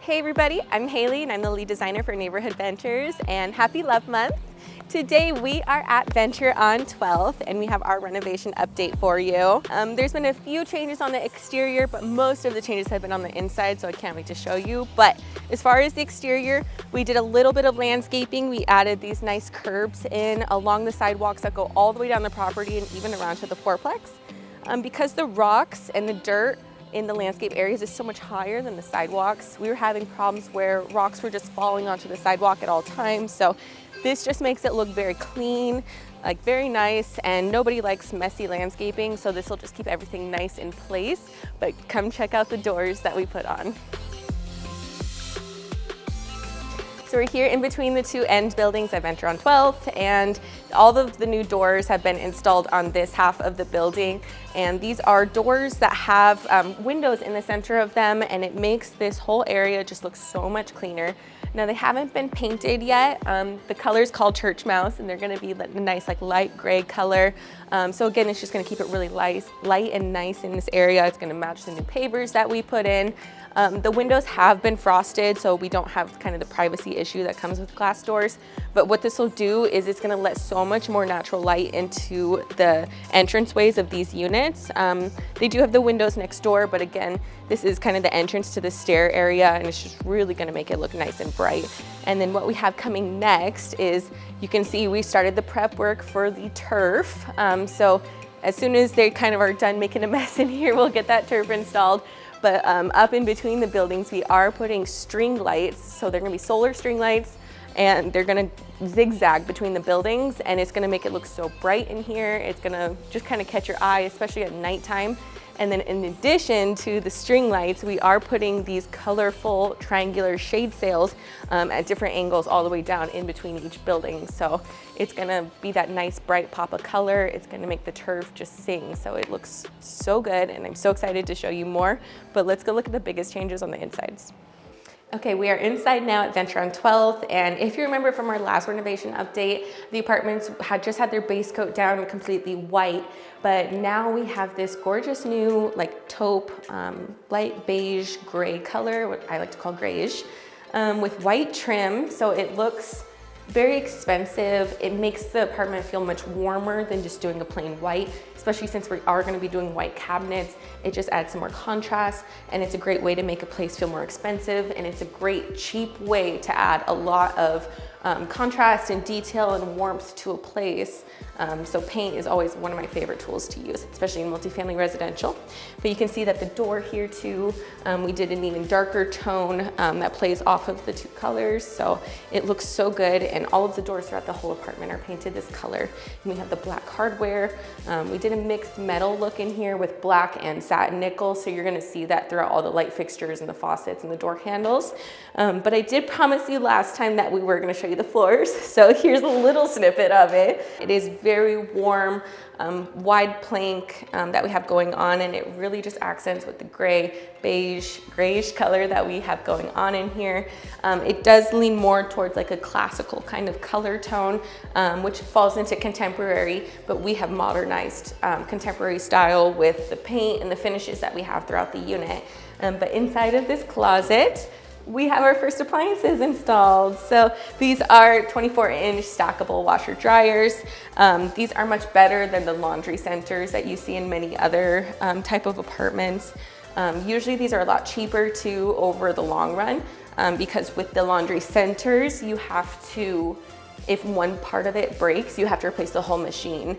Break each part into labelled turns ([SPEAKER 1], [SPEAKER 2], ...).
[SPEAKER 1] Hey everybody, I'm Haley and I'm the lead designer for Neighborhood Ventures, and happy Love Month. Today we are at Venture on 12th and we have our renovation update for you. There's been a few changes on the exterior, but most of the changes have been on the inside, so I can't wait to show you. But as far as the exterior, we did a little bit of landscaping. We added these nice curbs in along the sidewalks that go all the way down the property and even around to the fourplex. Because the rocks and the dirt in the landscape areas is so much higher than the sidewalks, we were having problems where rocks were just falling onto the sidewalk at all times. So this just makes it look very clean, like very nice, and nobody likes messy landscaping, so this will just keep everything nice in place. But come check out the doors that we put on. So we're here in between the two end buildings at Venture on 12th, and all of the new doors have been installed on this half of the building. And these are doors that have windows in the center of them, and it makes this whole area just look so much cleaner. Now they haven't been painted yet. The color is called Church Mouse, and they're gonna be a nice like light gray color. So again, it's just gonna keep it really light and nice in this area. It's gonna match the new pavers that we put in. The windows have been frosted, so we don't have kind of the privacy issue that comes with glass doors. But what this will do is it's gonna let so much more natural light into the entranceways of these units. They do have the windows next door, but again, this is kind of the entrance to the stair area, and it's just really gonna make it look nice and bright. And then what we have coming next is, you can see we started the prep work for the turf. So as soon as they kind of are done making a mess in here, we'll get that turf installed. But up in between the buildings, we are putting string lights. So they're gonna be solar string lights, and they're gonna zigzag between the buildings, and it's gonna make it look so bright in here. It's gonna just kind of catch your eye, especially at nighttime. And then in addition to the string lights, we are putting these colorful triangular shade sails at different angles all the way down in between each building. So it's gonna be that nice bright pop of color. It's gonna make the turf just sing. So it looks so good, and I'm so excited to show you more. But let's go look at the biggest changes on the insides. Okay, we are inside now at Venture on 12th, and if you remember from our last renovation update, the apartments had just had their base coat down completely white, but now we have this gorgeous new like taupe, light beige gray color, what I like to call grayish, with white trim, so it looks very expensive. It makes the apartment feel much warmer than just doing a plain white, especially since we are going to be doing white cabinets. It just adds some more contrast, and it's a great way to make a place feel more expensive, and it's a great cheap way to add a lot of contrast and detail and warmth to a place. So paint is always one of my favorite tools to use, especially in multifamily residential. But you can see that the door here too, we did an even darker tone that plays off of the two colors. So it looks so good, and all of the doors throughout the whole apartment are painted this color. And we have the black hardware. We did a mixed metal look in here with black and satin nickel. So you're gonna see that throughout all the light fixtures and the faucets and the door handles. But I did promise you last time that we were gonna show you the floors. So here's a little snippet of it. It is very warm, wide plank that we have going on, and it really just accents with the gray, beige, grayish color that we have going on in here. It does lean more towards like a classical kind of color tone, which falls into contemporary, but we have modernized contemporary style with the paint and the finishes that we have throughout the unit. But inside of this closet, we have our first appliances installed. So these are 24-inch stackable washer dryers. These are much better than the laundry centers that you see in many other type of apartments. Usually these are a lot cheaper too over the long run, because with the laundry centers, you have to, if one part of it breaks, you have to replace the whole machine.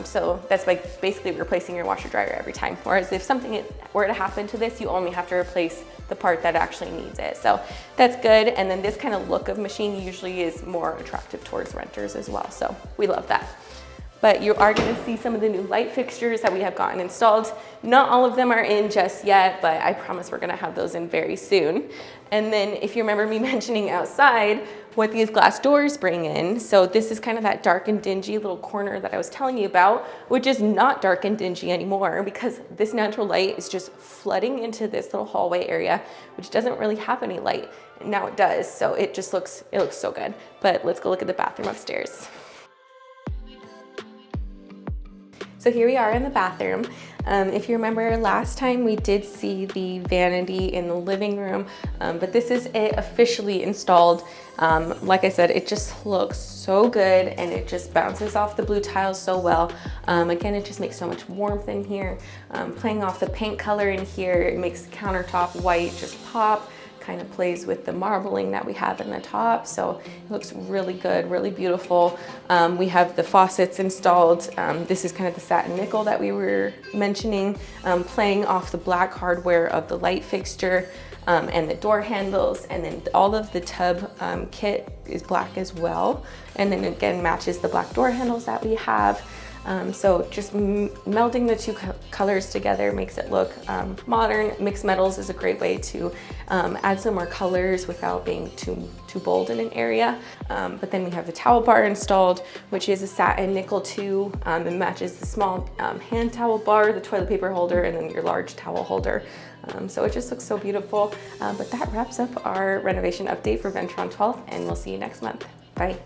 [SPEAKER 1] So that's like basically replacing your washer dryer every time. Whereas if something were to happen to this, you only have to replace the part that actually needs it. So that's good. And then this kind of look of machine usually is more attractive towards renters as well. So we love that. But you are gonna see some of the new light fixtures that we have gotten installed. Not all of them are in just yet, but I promise we're gonna have those in very soon. And then if you remember me mentioning outside, what these glass doors bring in, so this is kind of that dark and dingy little corner that I was telling you about, which is not dark and dingy anymore because this natural light is just flooding into this little hallway area, which doesn't really have any light. And now it does, so it looks so good. But let's go look at the bathroom upstairs. So here we are in the bathroom. If you remember last time we did see the vanity in the living room, but this is it officially installed. Like I said, it just looks so good and it just bounces off the blue tiles so well. Again, it just makes so much warmth in here. Playing off the paint color in here, it makes the countertop white just pop. Kind of plays with the marbling that we have in the top, so it looks really good, really beautiful. We have the faucets installed. This is kind of the satin nickel that we were mentioning, playing off the black hardware of the light fixture and the door handles, and then all of the tub kit is black as well, and then again matches the black door handles that we have. So just melding the two colors together makes it look modern. Mixed metals is a great way to add some more colors without being too bold in an area. But then we have the towel bar installed, which is a satin nickel too. It matches the small hand towel bar, the toilet paper holder, and then your large towel holder. So it just looks so beautiful. But that wraps up our renovation update for Ventron 12th, and we'll see you next month. Bye.